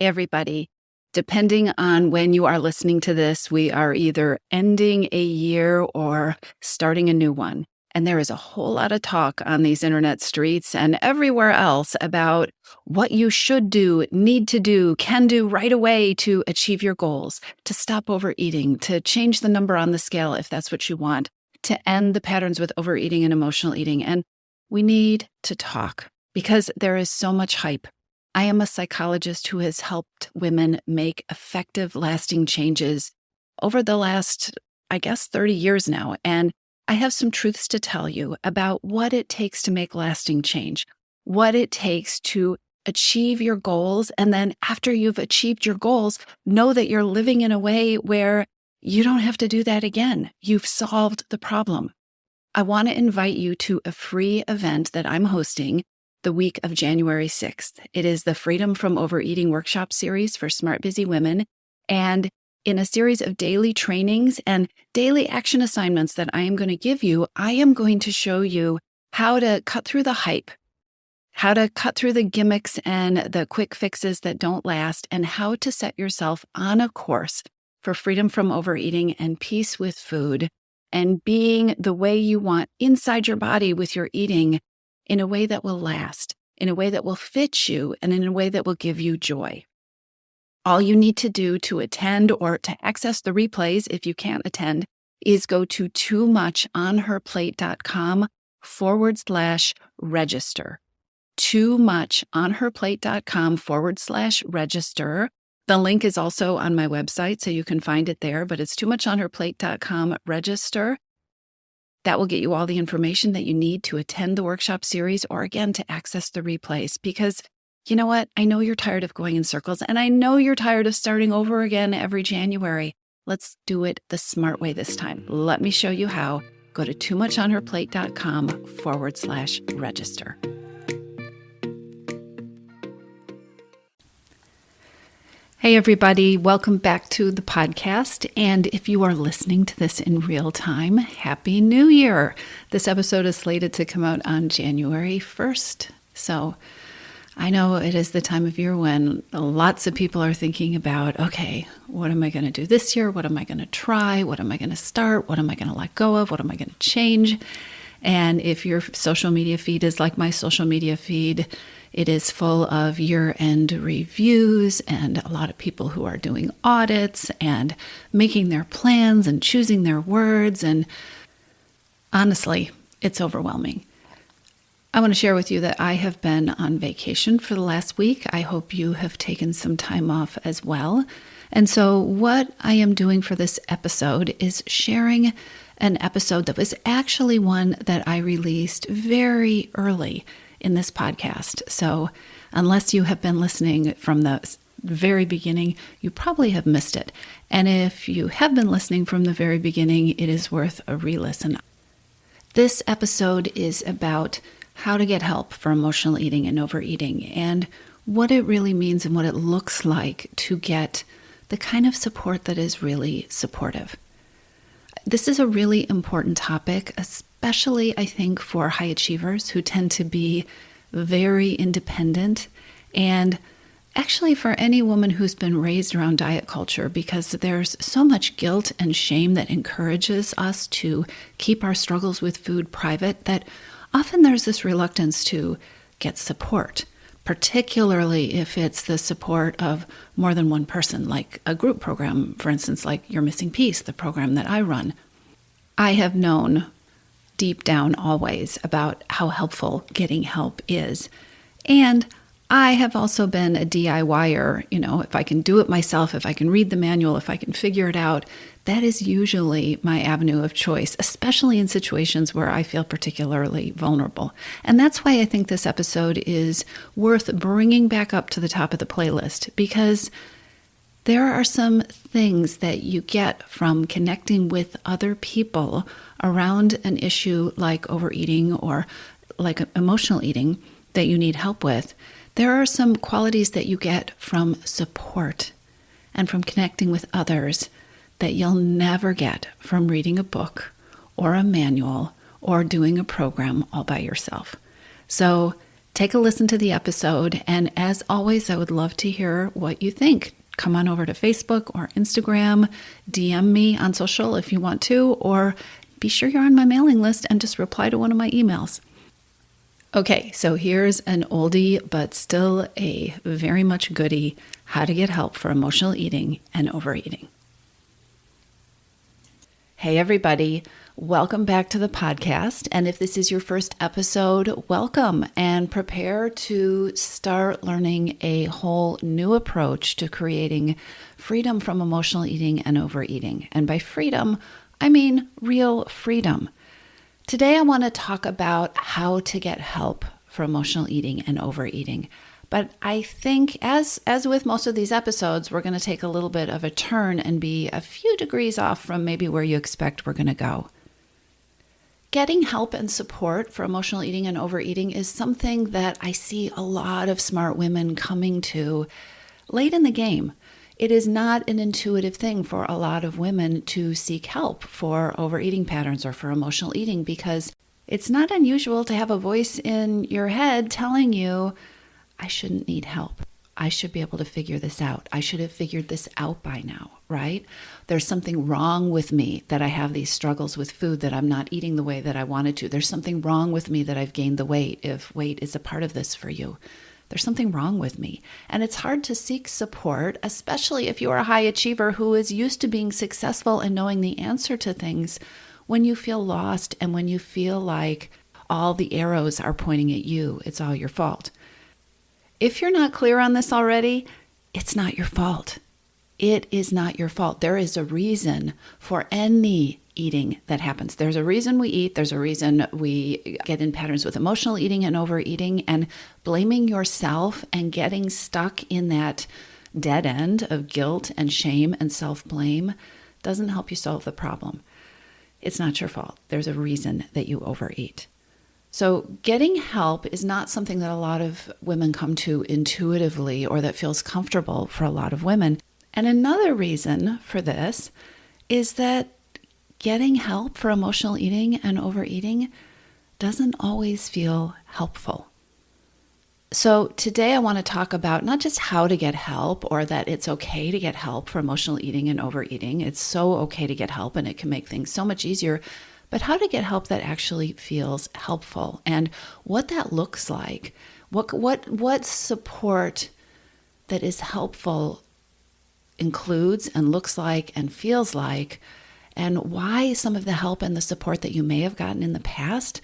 Everybody, depending on when you are listening to this, we are either ending a year or starting a new one. And there is a whole lot of talk on these internet streets and everywhere else about what you should do, need to do, can do right away to achieve your goals, to stop overeating, to change the number on the scale if that's what you want, to end the patterns with overeating and emotional eating. And we need to talk because there is so much hype. I am a psychologist who has helped women make effective, lasting changes over the last, 30 years now. And I have some truths to tell you about what it takes to make lasting change, what it takes to achieve your goals. And then after you've achieved your goals, know that you're living in a way where you don't have to do that again. You've solved the problem. I want to invite you to a free event that I'm hosting the week of January 6th. It is the Freedom from Overeating workshop series for smart, busy women. And in a series of daily trainings and daily action assignments that I am going to give you, I am going to show you how to cut through the hype, how to cut through the gimmicks and the quick fixes that don't last, and how to set yourself on a course for freedom from overeating and peace with food and being the way you want inside your body with your eating in a way that will last, in a way that will fit you, and in a way that will give you joy. All you need to do to attend or to access the replays, if you can't attend, is go to toomuchonherplate.com/register. toomuchonherplate.com/register. The link is also on my website, so you can find it there, but it's toomuchonherplate.com/register. That will get you all the information that you need to attend the workshop series or, again, to access the replays. Because you know what? I know you're tired of going in circles, and I know you're tired of starting over again every January. Let's do it the smart way this time. Let me show you how. Go to toomuchonherplate.com/register. Hey, everybody. Welcome back to the podcast. And if you are listening to this in real time, Happy New Year. This episode is slated to come out on January 1st. So I know it is the time of year when lots of people are thinking about, okay, what am I going to do this year? What am I going to try? What am I going to start? What am I going to let go of? What am I going to change? And if your social media feed is like my social media feed, it is full of year-end reviews and a lot of people who are doing audits and making their plans and choosing their words. And honestly, it's overwhelming. I want to share with you that I have been on vacation for the last week. I hope you have taken some time off as well. And so what I am doing for this episode is sharing an episode that was actually one that I released very early in this podcast. So unless you have been listening from the very beginning, you probably have missed it. And if you have been listening from the very beginning, it is worth a re-listen. This episode is about how to get help for emotional eating and overeating and what it really means and what it looks like to get the kind of support that is really supportive. This is a really important topic, especially I think for high achievers who tend to be very independent, and actually for any woman who's been raised around diet culture, because there's so much guilt and shame that encourages us to keep our struggles with food private that often there's this reluctance to get support, particularly if it's the support of more than one person, like a group program, for instance, like You're Missing Peace, the program that I run. I have known deep down always about how helpful getting help is. And I have also been a DIYer. If I can do it myself, if I can read the manual, if I can figure it out, that is usually my avenue of choice, especially in situations where I feel particularly vulnerable. And that's why I think this episode is worth bringing back up to the top of the playlist, because there are some things that you get from connecting with other people around an issue like overeating or like emotional eating that you need help with. There are some qualities that you get from support and from connecting with others that you'll never get from reading a book or a manual or doing a program all by yourself. So Take a listen to the episode, and as always, I would love to hear what you think. Come on over to Facebook or Instagram, DM me on social if you want to, or be sure you're on my mailing list and just reply to one of my emails. Okay, so here's an oldie, but still a very much goodie, how to get help for emotional eating and overeating. Hey everybody, welcome back to the podcast. And if this is your first episode, welcome and prepare to start learning a whole new approach to creating freedom from emotional eating and overeating. And by freedom, I mean real freedom. Today I want to talk about how to get help for emotional eating and overeating. But I think as with most of these episodes, we're going to take a little bit of a turn and be a few degrees off from maybe where you expect we're going to go. Getting help and support for emotional eating and overeating is something that I see a lot of smart women coming to late in the game. It is not an intuitive thing for a lot of women to seek help for overeating patterns or for emotional eating because it's not unusual to have a voice in your head telling you, I shouldn't need help. I should be able to figure this out. I should have figured this out by now, right? There's something wrong with me that I have these struggles with food, that I'm not eating the way that I wanted to. There's something wrong with me that I've gained the weight, if weight is a part of this for you. There's something wrong with me. And it's hard to seek support, especially if you are a high achiever who is used to being successful and knowing the answer to things, when you feel lost and when you feel like all the arrows are pointing at you. It's all your fault. If you're not clear on this already, it's not your fault. It is not your fault. There is a reason for any eating that happens. There's a reason we eat. There's a reason we get in patterns with emotional eating and overeating, and blaming yourself and getting stuck in that dead end of guilt and shame and self-blame doesn't help you solve the problem. It's not your fault. There's a reason that you overeat. So getting help is not something that a lot of women come to intuitively or that feels comfortable for a lot of women. And another reason for this is that getting help for emotional eating and overeating doesn't always feel helpful. So today I want to talk about not just how to get help or that it's okay to get help for emotional eating and overeating. It's so okay to get help and it can make things so much easier. But how to get help that actually feels helpful and what that looks like. What support that is helpful includes and looks like and feels like, and why some of the help and the support that you may have gotten in the past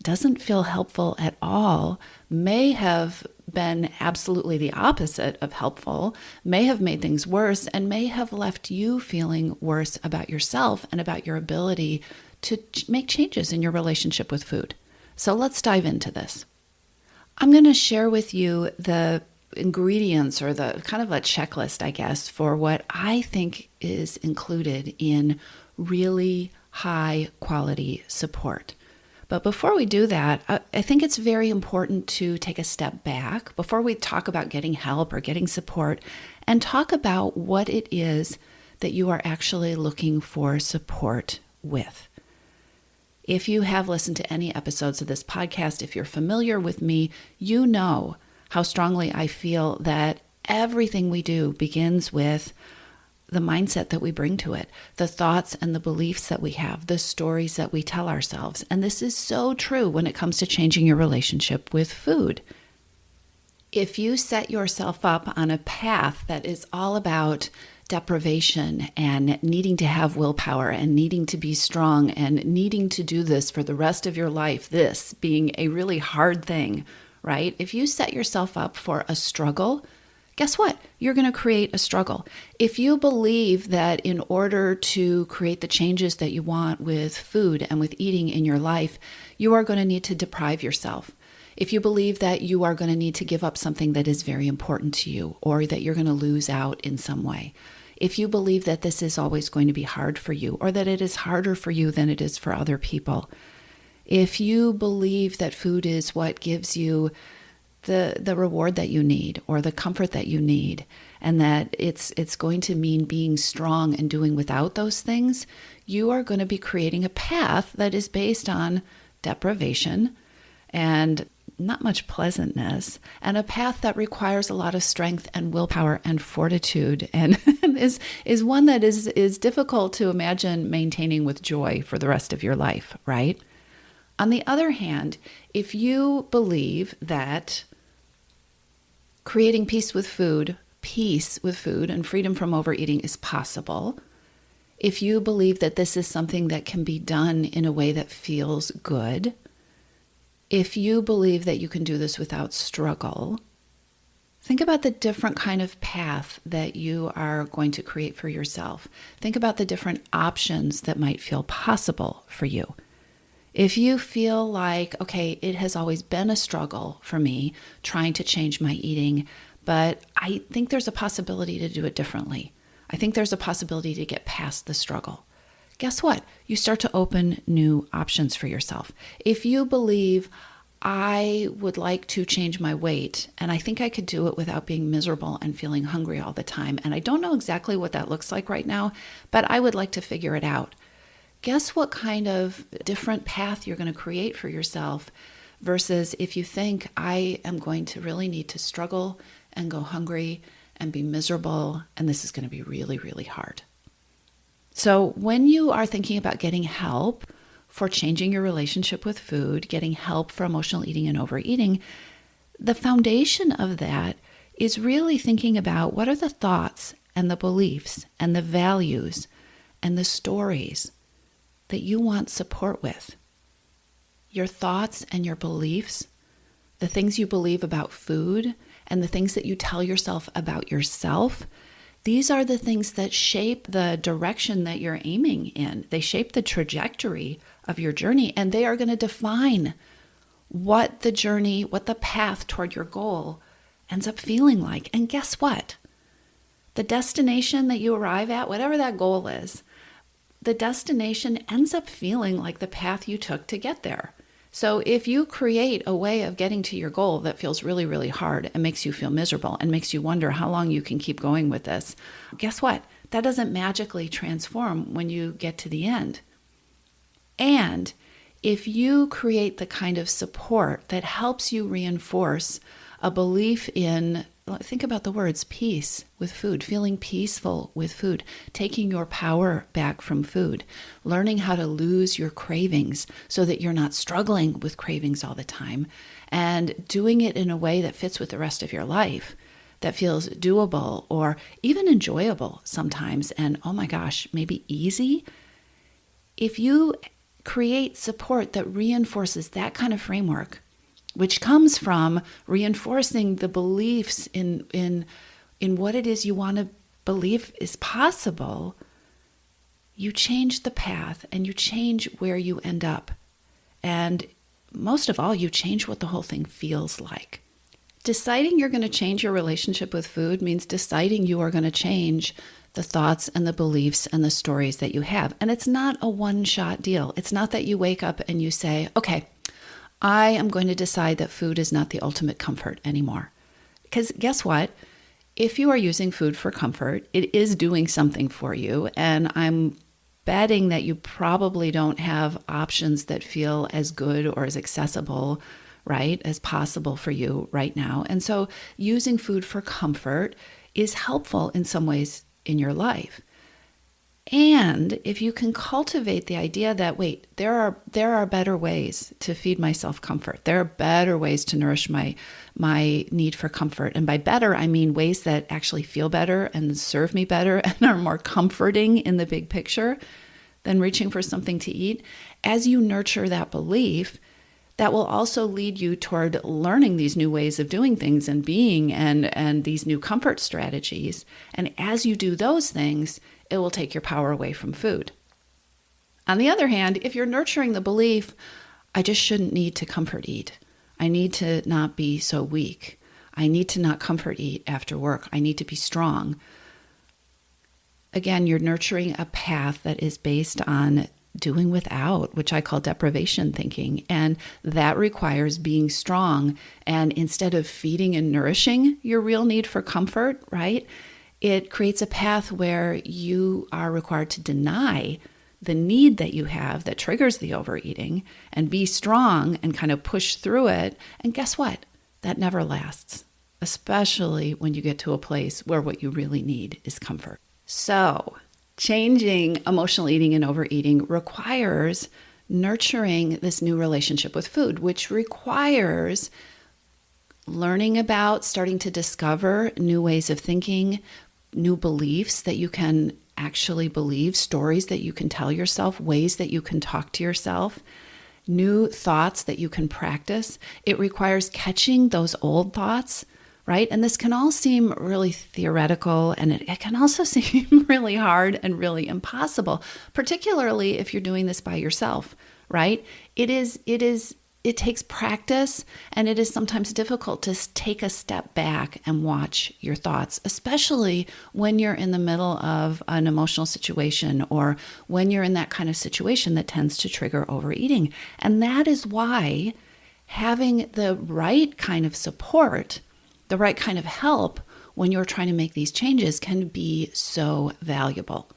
doesn't feel helpful at all, may have been absolutely the opposite of helpful, may have made things worse, and may have left you feeling worse about yourself and about your ability to make changes in your relationship with food. So let's dive into this. I'm going to share with you the ingredients or the kind of a checklist, I guess, for what I think is included in really high quality support. But before we do that, I think it's very important to take a step back before we talk about getting help or getting support and talk about what it is that you are actually looking for support with. If you have listened to any episodes of this podcast, if you're familiar with me, you know how strongly I feel that everything we do begins with the mindset that we bring to it, the thoughts and the beliefs that we have, the stories that we tell ourselves. And this is so true when it comes to changing your relationship with food. If you set yourself up on a path that is all about deprivation and needing to have willpower and needing to be strong and needing to do this for the rest of your life, this being a really hard thing, right? If you set yourself up for a struggle, guess what? You're going to create a struggle. If you believe that in order to create the changes that you want with food and with eating in your life, you are going to need to deprive yourself. If you believe that you are going to need to give up something that is very important to you or that you're going to lose out in some way, if you believe that this is always going to be hard for you or that it is harder for you than it is for other people, if you believe that food is what gives you the reward that you need or the comfort that you need, and that it's going to mean being strong and doing without those things, you are going to be creating a path that is based on deprivation and not much pleasantness, and a path that requires a lot of strength and willpower and fortitude, and is one that is difficult to imagine maintaining with joy for the rest of your life, right? On the other hand, if you believe that creating peace with food and freedom from overeating is possible, if you believe that this is something that can be done in a way that feels good, if you believe that you can do this without struggle, think about the different kind of path that you are going to create for yourself. Think about the different options that might feel possible for you. If you feel like, okay, it has always been a struggle for me trying to change my eating, but I think there's a possibility to do it differently. I think there's a possibility to get past the struggle. Guess what? You start to open new options for yourself. If you believe, I would like to change my weight, and I think I could do it without being miserable and feeling hungry all the time, and I don't know exactly what that looks like right now, but I would like to figure it out. Guess what kind of different path you're going to create for yourself versus if you think, I am going to really need to struggle and go hungry and be miserable, and this is going to be really, really hard. So when you are thinking about getting help for changing your relationship with food, getting help for emotional eating and overeating, the foundation of that is really thinking about what are the thoughts and the beliefs and the values and the stories that you want support with. Your thoughts and your beliefs, the things you believe about food and the things that you tell yourself about yourself, these are the things that shape the direction that you're aiming in. They shape the trajectory of your journey, and they are going to define what the journey, what the path toward your goal ends up feeling like. And guess what? The destination that you arrive at, whatever that goal is, the destination ends up feeling like the path you took to get there. So if you create a way of getting to your goal that feels really, really hard and makes you feel miserable and makes you wonder how long you can keep going with this, guess what? That doesn't magically transform when you get to the end. And if you create the kind of support that helps you reinforce a belief in, think about the words, peace with food, feeling peaceful with food, taking your power back from food, learning how to lose your cravings so that you're not struggling with cravings all the time, and doing it in a way that fits with the rest of your life, that feels doable or even enjoyable sometimes, and oh my gosh, maybe easy. If you create support that reinforces that kind of framework, which comes from reinforcing the beliefs in what it is you want to believe is possible, you change the path and you change where you end up. And most of all, you change what the whole thing feels like. Deciding you're going to change your relationship with food means deciding you are going to change the thoughts and the beliefs and the stories that you have. And it's not a one-shot deal. It's not that you wake up and you say, okay, I am going to decide that food is not the ultimate comfort anymore. Because guess what? If you are using food for comfort, it is doing something for you. And I'm betting that you probably don't have options that feel as good or as accessible, right, as possible for you right now. And so using food for comfort is helpful in some ways in your life. And if you can cultivate the idea that, wait, there are better ways to feed myself comfort. There are better ways to nourish my need for comfort. And by better, I mean ways that actually feel better and serve me better and are more comforting in the big picture than reaching for something to eat. As you nurture that belief, that will also lead you toward learning these new ways of doing things and being and these new comfort strategies. And as you do those things, it will take your power away from food. On the other hand, if you're nurturing the belief, I just shouldn't need to comfort eat. I need to not be so weak. I need to not comfort eat after work. I need to be strong. Again, you're nurturing a path that is based on doing without, which I call deprivation thinking. And that requires being strong. And instead of feeding and nourishing your real need for comfort, right, it creates a path where you are required to deny the need that you have that triggers the overeating and be strong and kind of push through it. And guess what? That never lasts, especially when you get to a place where what you really need is comfort. So changing emotional eating and overeating requires nurturing this new relationship with food, which requires learning about, starting to discover new ways of thinking, new beliefs that you can actually believe, stories that you can tell yourself, ways that you can talk to yourself, new thoughts that you can practice. It requires catching those old thoughts, right? And this can all seem really theoretical, and it can also seem really hard and really impossible, particularly if you're doing this by yourself, right? It takes practice, and it is sometimes difficult to take a step back and watch your thoughts, especially when you're in the middle of an emotional situation or when you're in that kind of situation that tends to trigger overeating. And that is why having the right kind of support, the right kind of help when you're trying to make these changes can be so valuable.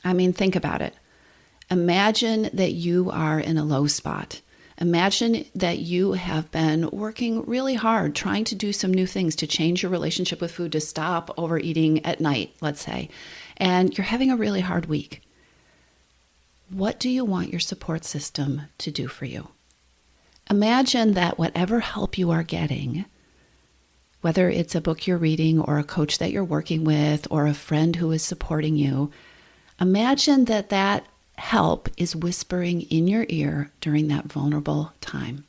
I mean, think about it. Imagine that you are in a low spot. Imagine that you have been working really hard, trying to do some new things to change your relationship with food, to stop overeating at night, let's say, and you're having a really hard week. What do you want your support system to do for you? Imagine that whatever help you are getting, whether it's a book you're reading or a coach that you're working with or a friend who is supporting you, imagine that that help is whispering in your ear during that vulnerable time.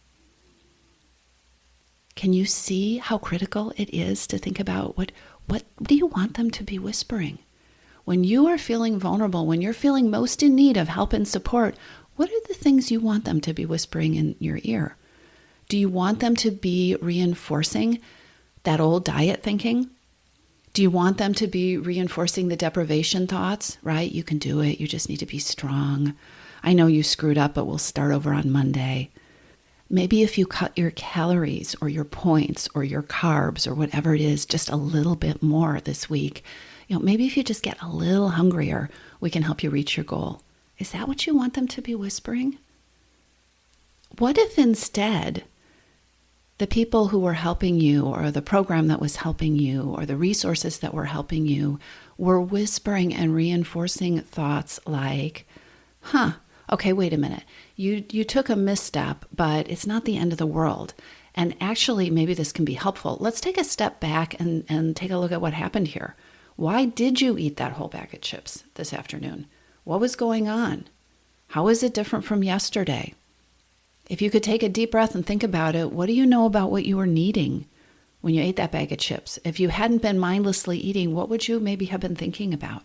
Can you see how critical it is to think about what do you want them to be whispering? When you are feeling vulnerable, when you're feeling most in need of help and support, what are the things you want them to be whispering in your ear? Do you want them to be reinforcing that old diet thinking? Do you want them to be reinforcing the deprivation thoughts, right? You can do it. You just need to be strong. I know you screwed up, but we'll start over on Monday. Maybe if you cut your calories or your points or your carbs or whatever it is just a little bit more this week, maybe if you just get a little hungrier, we can help you reach your goal. Is that what you want them to be whispering? What if instead the people who were helping you, or the program that was helping you, or the resources that were helping you were whispering and reinforcing thoughts like, okay, wait a minute. You took a misstep, but it's not the end of the world. And actually, maybe this can be helpful. Let's take a step back and take a look at what happened here. Why did you eat that whole bag of chips this afternoon? What was going on? How is it different from yesterday? If you could take a deep breath and think about it, what do you know about what you were needing when you ate that bag of chips? If you hadn't been mindlessly eating, what would you maybe have been thinking about?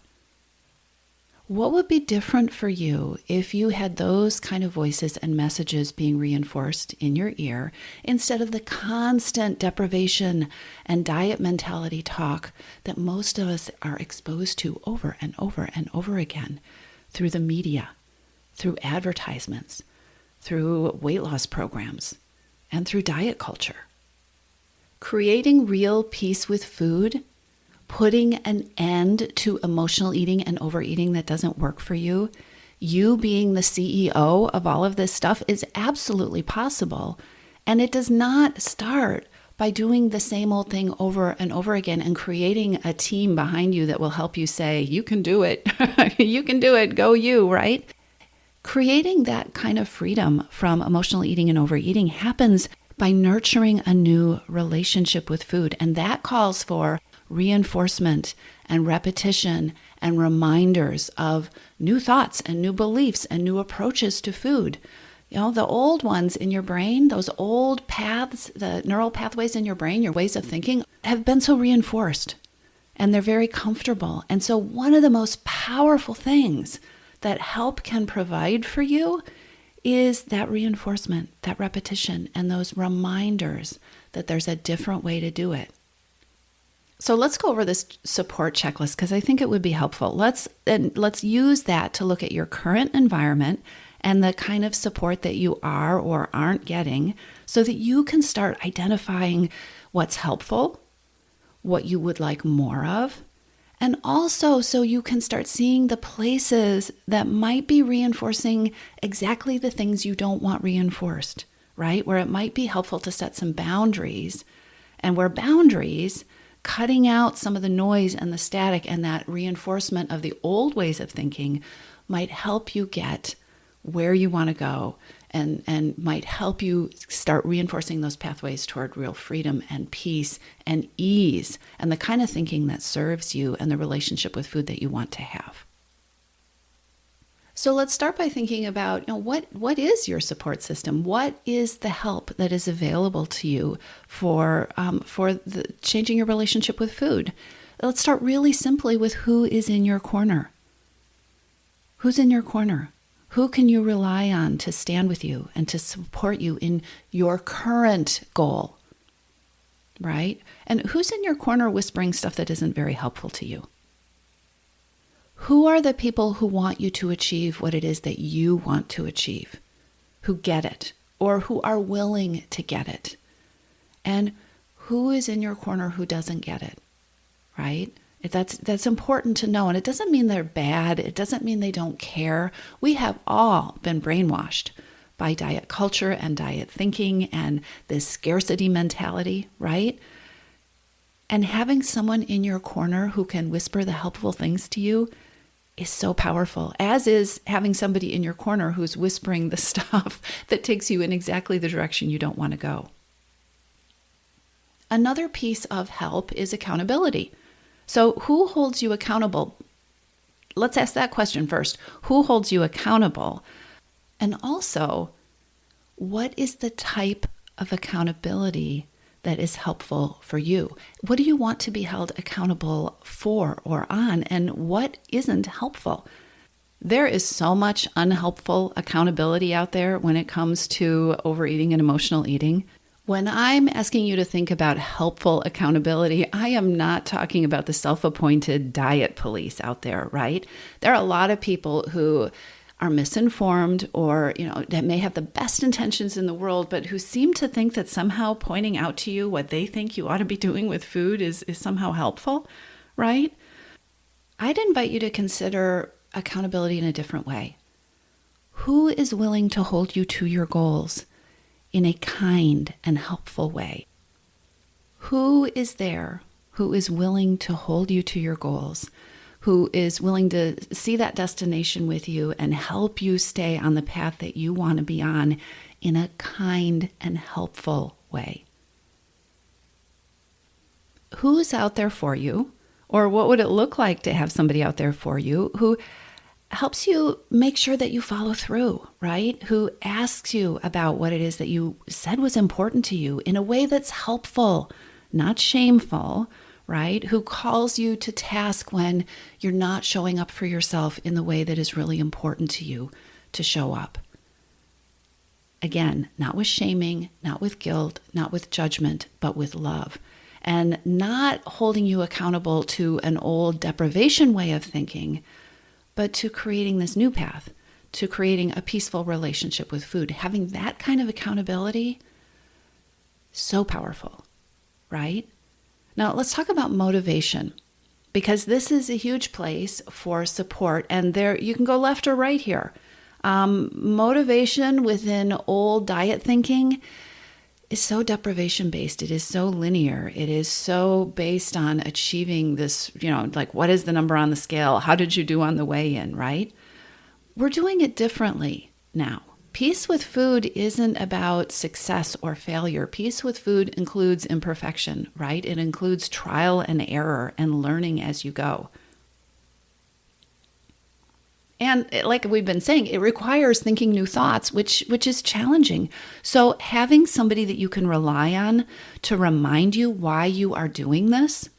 What would be different for you if you had those kind of voices and messages being reinforced in your ear instead of the constant deprivation and diet mentality talk that most of us are exposed to over and over and over again through the media, through advertisements, through weight loss programs, and through diet culture? Creating real peace with food, putting an end to emotional eating and overeating that doesn't work for you, you being the CEO of all of this stuff, is absolutely possible. And it does not start by doing the same old thing over and over again and creating a team behind you that will help you say, you can do it, you can do it, go you, right? Creating that kind of freedom from emotional eating and overeating happens by nurturing a new relationship with food. And that calls for reinforcement and repetition and reminders of new thoughts and new beliefs and new approaches to food. The old ones in your brain, those old paths, the neural pathways in your brain, your ways of thinking, have been so reinforced and they're very comfortable. And so one of the most powerful things that help can provide for you is that reinforcement, that repetition, and those reminders that there's a different way to do it. So let's go over this support checklist because I think it would be helpful. Let's use that to look at your current environment and the kind of support that you are or aren't getting so that you can start identifying what's helpful, what you would like more of, And also so you can start seeing the places that might be reinforcing exactly the things you don't want reinforced, right? Where it might be helpful to set some boundaries, and where boundaries, cutting out some of the noise and the static and that reinforcement of the old ways of thinking, might help you get where you want to go, and might help you start reinforcing those pathways toward real freedom and peace and ease and the kind of thinking that serves you and the relationship with food that you want to have. So let's start by thinking about, what is your support system? What is the help that is available to you for changing your relationship with food? Let's start really simply with who is in your corner. Who's in your corner? Who can you rely on to stand with you and to support you in your current goal, right? And who's in your corner whispering stuff that isn't very helpful to you? Who are the people who want you to achieve what it is that you want to achieve, who get it, or who are willing to get it? And who is in your corner who doesn't get it, right? That's important to know. And it doesn't mean they're bad. It doesn't mean they don't care. We have all been brainwashed by diet culture and diet thinking and this scarcity mentality, right? And having someone in your corner who can whisper the helpful things to you is so powerful, as is having somebody in your corner who's whispering the stuff that takes you in exactly the direction you don't want to go. Another piece of help is accountability. So who holds you accountable? Let's ask that question first. Who holds you accountable? And also, what is the type of accountability that is helpful for you? What do you want to be held accountable for or on? And what isn't helpful? There is so much unhelpful accountability out there when it comes to overeating and emotional eating. When I'm asking you to think about helpful accountability, I am not talking about the self-appointed diet police out there, right? There are a lot of people who are misinformed or, that may have the best intentions in the world, but who seem to think that somehow pointing out to you what they think you ought to be doing with food is somehow helpful, right? I'd invite you to consider accountability in a different way. Who is willing to hold you to your goals in a kind and helpful way? Who is there who is willing to hold you to your goals, who is willing to see that destination with you and help you stay on the path that you want to be on in a kind and helpful way? Who's out there for you? Or what would it look like to have somebody out there for you who helps you make sure that you follow through, right? Who asks you about what it is that you said was important to you in a way that's helpful, not shameful, right? Who calls you to task when you're not showing up for yourself in the way that is really important to you to show up. Again, not with shaming, not with guilt, not with judgment, but with love. And not holding you accountable to an old deprivation way of thinking, but to creating this new path, to creating a peaceful relationship with food. Having that kind of accountability, so powerful, right? Now, let's talk about motivation, because this is a huge place for support, and there you can go left or right here. Motivation within old diet thinking is so deprivation-based. It is so linear. It is so based on achieving this, like what is the number on the scale? How did you do on the weigh-in, right? We're doing it differently now. Peace with food isn't about success or failure. Peace with food includes imperfection, right? It includes trial and error and learning as you go. And like we've been saying, it requires thinking new thoughts, which is challenging. So having somebody that you can rely on to remind you why you are doing this,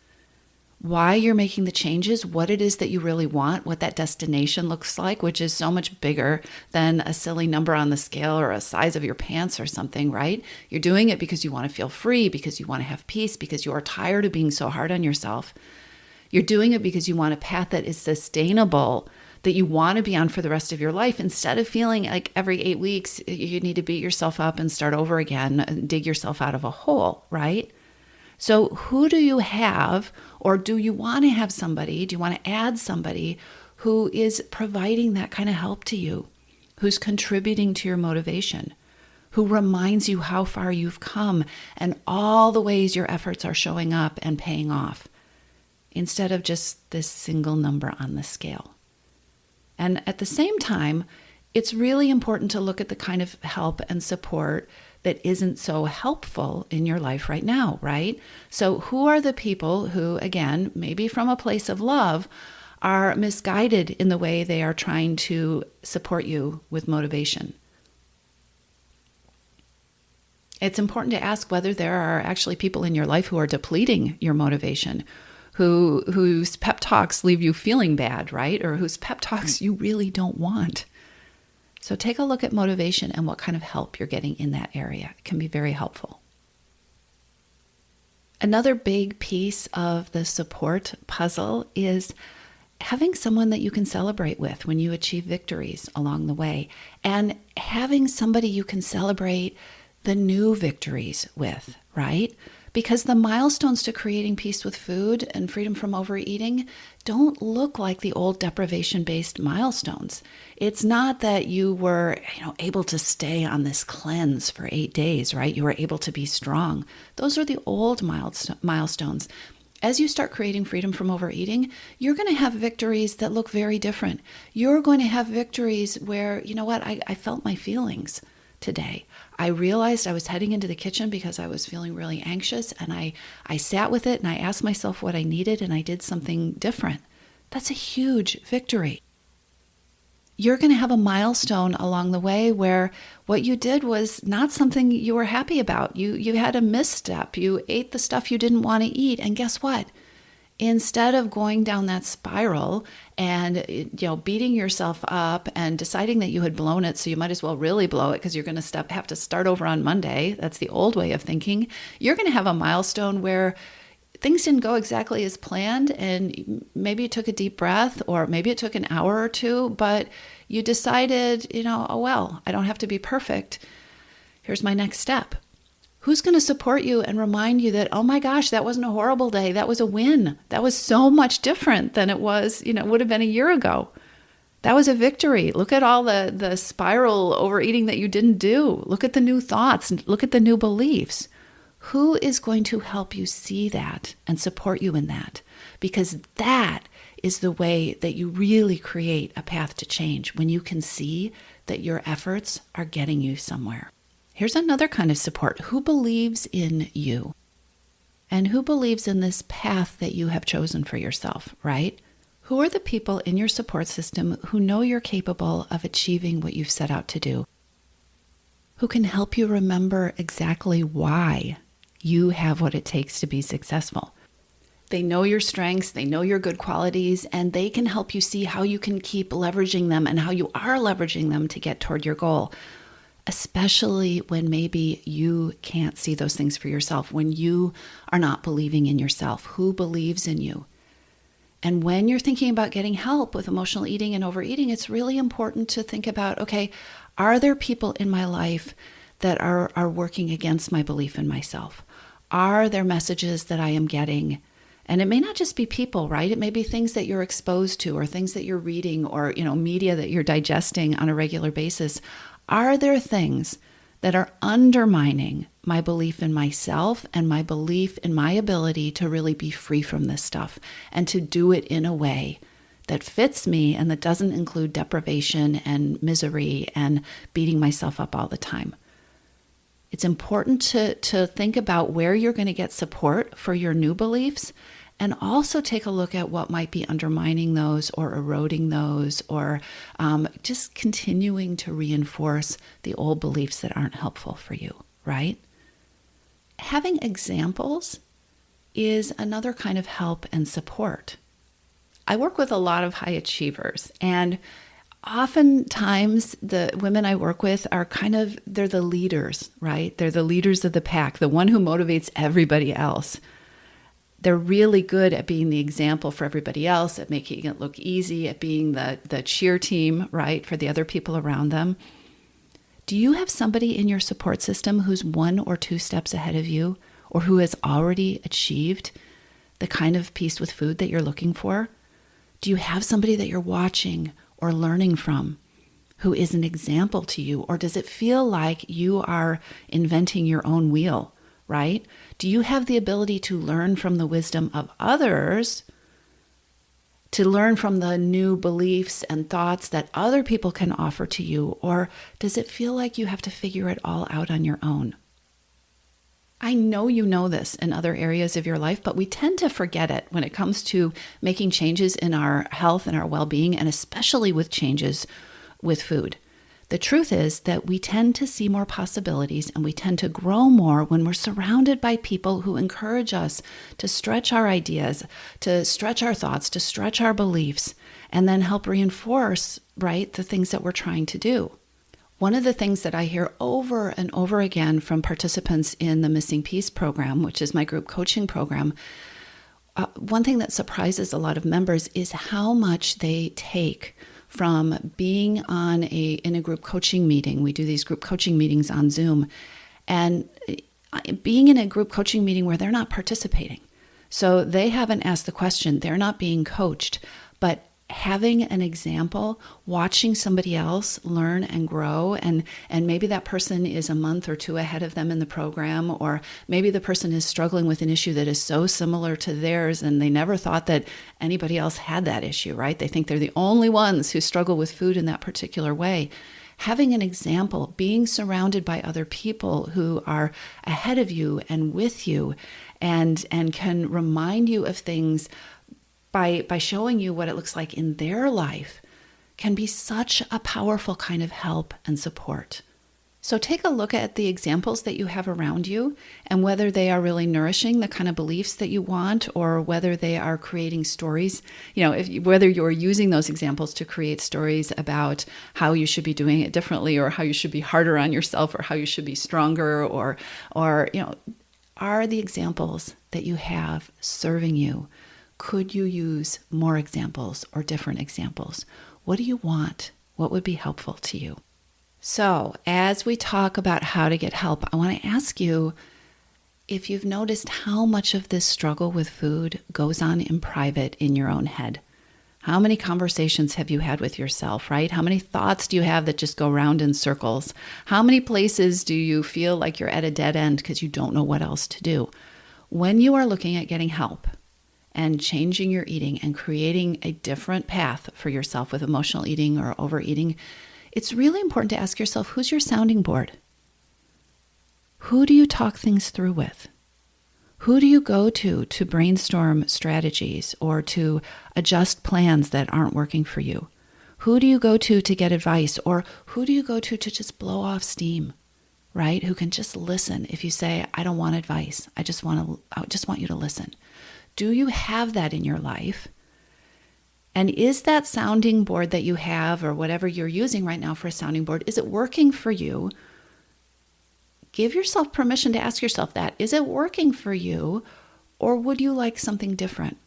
why you're making the changes, what it is that you really want, what that destination looks like, which is so much bigger than a silly number on the scale or a size of your pants or something, right? You're doing it because you want to feel free, because you want to have peace, because you are tired of being so hard on yourself. You're doing it because you want a path that is sustainable, that you want to be on for the rest of your life, instead of feeling like every 8 weeks you need to beat yourself up and start over again and dig yourself out of a hole, right? So who do you have, or do you want to have somebody, do you want to add somebody who is providing that kind of help to you, who's contributing to your motivation, who reminds you how far you've come and all the ways your efforts are showing up and paying off, instead of just this single number on the scale? And at the same time, it's really important to look at the kind of help and support that isn't so helpful in your life right now, right? So who are the people who, again, maybe from a place of love, are misguided in the way they are trying to support you with motivation? It's important to ask whether there are actually people in your life who are depleting your motivation, whose pep talks leave you feeling bad, right? Or whose pep talks you really don't want. So take a look at motivation and what kind of help you're getting in that area. It can be very helpful. Another big piece of the support puzzle is having someone that you can celebrate with when you achieve victories along the way, and having somebody you can celebrate the new victories with, right? Because the milestones to creating peace with food and freedom from overeating don't look like the old deprivation-based milestones. It's not that you were, able to stay on this cleanse for 8 days, right? You were able to be strong. Those are the old milestones. As you start creating freedom from overeating, you're going to have victories that look very different. You're going to have victories where, I felt my feelings today. I realized I was heading into the kitchen because I was feeling really anxious, and I sat with it and I asked myself what I needed, and I did something different. That's a huge victory. You're going to have a milestone along the way where what you did was not something you were happy about. You had a misstep. You ate the stuff you didn't want to eat, and guess what? Instead of going down that spiral and beating yourself up and deciding that you had blown it, so you might as well really blow it because you're going to have to start over on Monday. That's the old way of thinking. You're going to have a milestone where things didn't go exactly as planned, and maybe you took a deep breath, or maybe it took an hour or two, but you decided, oh well, I don't have to be perfect. Here's my next step. Who's going to support you and remind you that, oh my gosh, that wasn't a horrible day. That was a win. That was so much different than it was, would have been a year ago. That was a victory. Look at all the spiral overeating that you didn't do. Look at the new thoughts. Look at the new beliefs. Who is going to help you see that and support you in that? Because that is the way that you really create a path to change, when you can see that your efforts are getting you somewhere. Here's another kind of support. Who believes in you? And who believes in this path that you have chosen for yourself, right? Who are the people in your support system who know you're capable of achieving what you've set out to do? Who can help you remember exactly why you have what it takes to be successful? They know your strengths, they know your good qualities, and they can help you see how you can keep leveraging them and how you are leveraging them to get toward your goal. Especially when maybe you can't see those things for yourself, when you are not believing in yourself. Who believes in you? And when you're thinking about getting help with emotional eating and overeating, it's really important to think about, okay, are there people in my life that are working against my belief in myself? Are there messages that I am getting? And it may not just be people, right? It may be things that you're exposed to, or things that you're reading, or media that you're digesting on a regular basis. Are there things that are undermining my belief in myself and my belief in my ability to really be free from this stuff and to do it in a way that fits me and that doesn't include deprivation and misery and beating myself up all the time? It's important to think about where you're going to get support for your new beliefs, and also take a look at what might be undermining those or eroding those, or just continuing to reinforce the old beliefs that aren't helpful for you, right? Having examples is another kind of help and support. I work with a lot of high achievers, and oftentimes the women I work with are they're the leaders, right? They're the leaders of the pack, the one who motivates everybody else. They're really good at being the example for everybody else, at making it look easy, at being the cheer team, right, for the other people around them. Do you have somebody in your support system who's 1 or 2 steps ahead of you, or who has already achieved the kind of peace with food that you're looking for? Do you have somebody that you're watching or learning from who is an example to you? Or does it feel like you are inventing your own wheel, right? Do you have the ability to learn from the wisdom of others, to learn from the new beliefs and thoughts that other people can offer to you? Or does it feel like you have to figure it all out on your own? I know you know this in other areas of your life, but we tend to forget it when it comes to making changes in our health and our well-being, and especially with changes with food. The truth is that we tend to see more possibilities and we tend to grow more when we're surrounded by people who encourage us to stretch our ideas, to stretch our thoughts, to stretch our beliefs, and then help reinforce, right, the things that we're trying to do. One of the things that I hear over and over again from participants in the Missing Piece program, which is my group coaching program, one thing that surprises a lot of members is how much they take from being in a group coaching meeting. We do these group coaching meetings on Zoom, and being in a group coaching meeting where they're not participating. So they haven't asked the question, they're not being coached, but having an example, watching somebody else learn and grow, and maybe that person is a month or two ahead of them in the program, or maybe the person is struggling with an issue that is so similar to theirs and they never thought that anybody else had that issue, right? They think they're the only ones who struggle with food in that particular way. Having an example, being surrounded by other people who are ahead of you and with you and can remind you of things by showing you what it looks like in their life, can be such a powerful kind of help and support. So take a look at the examples that you have around you and whether they are really nourishing the kind of beliefs that you want, or whether they are creating stories, whether you're using those examples to create stories about how you should be doing it differently, or how you should be harder on yourself, or how you should be stronger, or are the examples that you have serving you? Could you use more examples or different examples? What do you want? What would be helpful to you? So, as we talk about how to get help, I want to ask you if you've noticed how much of this struggle with food goes on in private in your own head. How many conversations have you had with yourself, right? How many thoughts do you have that just go round in circles? How many places do you feel like you're at a dead end because you don't know what else to do? When you are looking at getting help and changing your eating and creating a different path for yourself with emotional eating or overeating, it's really important to ask yourself, who's your sounding board? Who do you talk things through with? Who do you go to brainstorm strategies or to adjust plans that aren't working for you? Who do you go to get advice? Or who do you go to just blow off steam, right? Who can just listen if you say, I don't want advice. I just want you to listen. Do you have that in your life? And is that sounding board that you have, or whatever you're using right now for a sounding board, is it working for you? Give yourself permission to ask yourself that. Is it working for you, or would you like something different?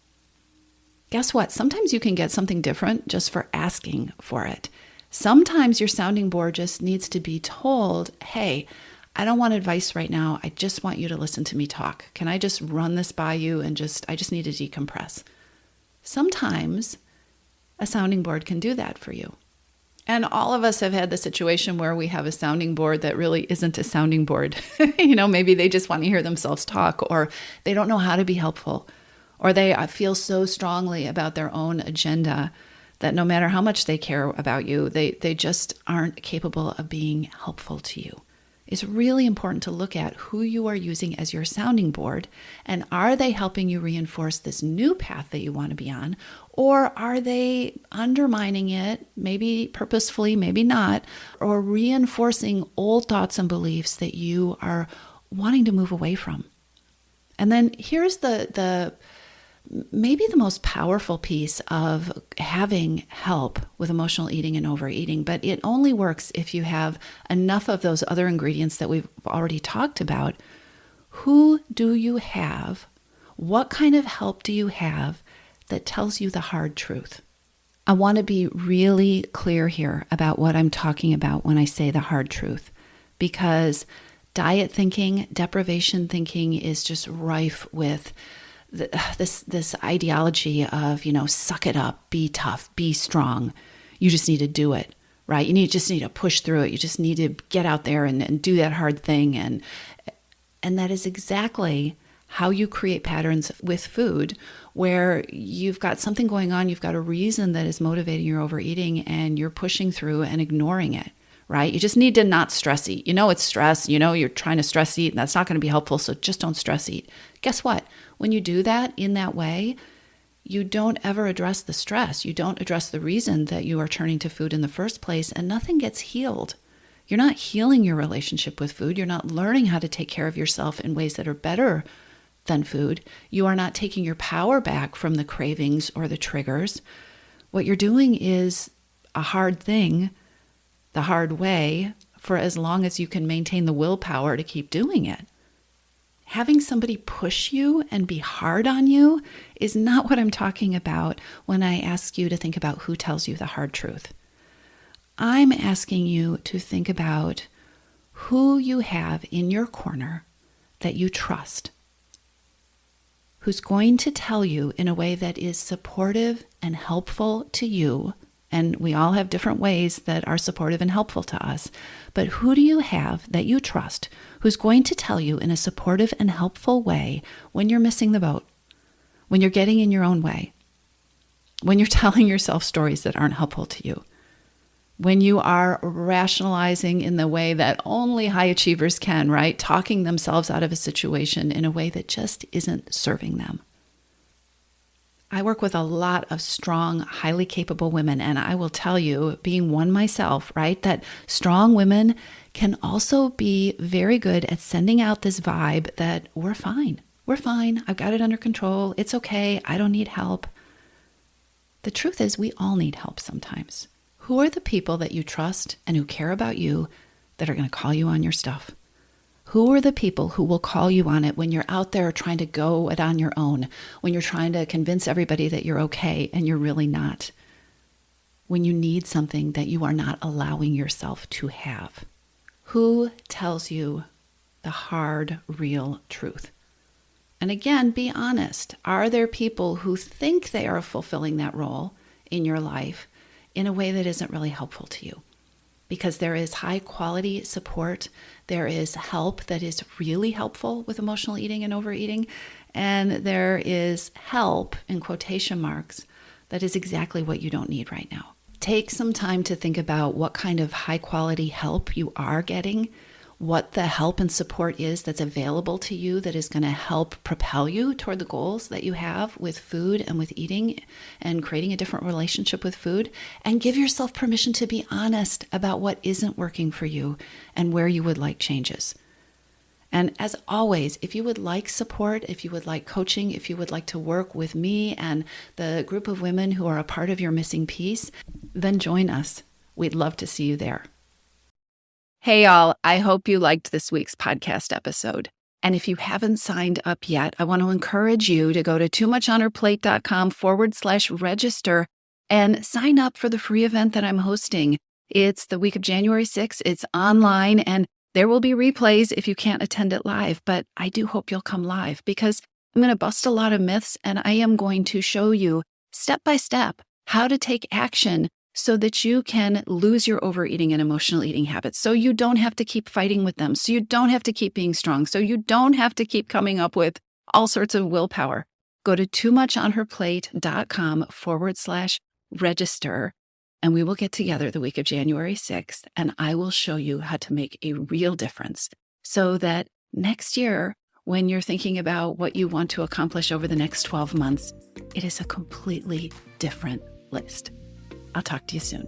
Guess what? Sometimes you can get something different just for asking for it. Sometimes your sounding board just needs to be told, hey, I don't want advice right now. I just want you to listen to me talk. Can I just run this by you and I just need to decompress? Sometimes a sounding board can do that for you. And all of us have had the situation where we have a sounding board that really isn't a sounding board. Maybe they just want to hear themselves talk, or they don't know how to be helpful, or they feel so strongly about their own agenda that no matter how much they care about you, they just aren't capable of being helpful to you. It's really important to look at who you are using as your sounding board, and are they helping you reinforce this new path that you want to be on, or are they undermining it, maybe purposefully, maybe not, or reinforcing old thoughts and beliefs that you are wanting to move away from? And then here's maybe the most powerful piece of having help with emotional eating and overeating, but it only works if you have enough of those other ingredients that we've already talked about. Who do you have? What kind of help do you have that tells you the hard truth? I want to be really clear here about what I'm talking about when I say the hard truth, because Diet thinking, deprivation thinking is just rife with this ideology of, suck it up, be tough, be strong. You just need to do it, right? You just need to push through it. You just need to get out there and do that hard thing. And that is exactly how you create patterns with food where you've got something going on, you've got a reason that is motivating your overeating and you're pushing through and ignoring it, right? You just need to not stress eat. It's stress, you're trying to stress eat and that's not going to be helpful, so just don't stress eat. Guess what? When you do that in that way, you don't ever address the stress. You don't address the reason that you are turning to food in the first place, and nothing gets healed. You're not healing your relationship with food. You're not learning how to take care of yourself in ways that are better than food. You are not taking your power back from the cravings or the triggers. What you're doing is a hard thing, the hard way, for as long as you can maintain the willpower to keep doing it. Having somebody push you and be hard on you is not what I'm talking about when I ask you to think about who tells you the hard truth. I'm asking you to think about who you have in your corner that you trust, who's going to tell you in a way that is supportive and helpful to you. And we all have different ways that are supportive and helpful to us. But who do you have that you trust who's going to tell you in a supportive and helpful way when you're missing the boat, when you're getting in your own way, when you're telling yourself stories that aren't helpful to you, when you are rationalizing in the way that only high achievers can, right? Talking themselves out of a situation in a way that just isn't serving them. I work with a lot of strong, highly capable women, and I will tell you, being one myself, right, that strong women can also be very good at sending out this vibe that we're fine. We're fine. I've got it under control. It's okay. I don't need help. The truth is, we all need help sometimes. Who are the people that you trust and who care about you that are going to call you on your stuff? Who are the people who will call you on it when you're out there trying to go it on your own, when you're trying to convince everybody that you're okay and you're really not, when you need something that you are not allowing yourself to have? Who tells you the hard, real truth? And again, be honest. Are there people who think they are fulfilling that role in your life in a way that isn't really helpful to you? Because there is high quality support, there is help that is really helpful with emotional eating and overeating, and there is help, in quotation marks, that is exactly what you don't need right now. Take some time to think about what kind of high quality help you are getting, what the help and support is that's available to you that is going to help propel you toward the goals that you have with food and with eating and creating a different relationship with food, and give yourself permission to be honest about what isn't working for you and where you would like changes. And as always, if you would like support, if you would like coaching, if you would like to work with me and the group of women who are a part of your missing piece, then join us. We'd love to see you there. Hey, y'all, I hope you liked this week's podcast episode. And if you haven't signed up yet, I want to encourage you to go to toomuchonherplate.com/register and sign up for the free event that I'm hosting. It's the week of January 6th. It's online, and there will be replays if you can't attend it live. But I do hope you'll come live because I'm going to bust a lot of myths, and I am going to show you step by step how to take action so that you can lose your overeating and emotional eating habits, so you don't have to keep fighting with them, so you don't have to keep being strong, so you don't have to keep coming up with all sorts of willpower. Go to toomuchonherplate.com/register, and we will get together the week of January 6th, and I will show you how to make a real difference so that next year, when you're thinking about what you want to accomplish over the next 12 months, it is a completely different list. I'll talk to you soon.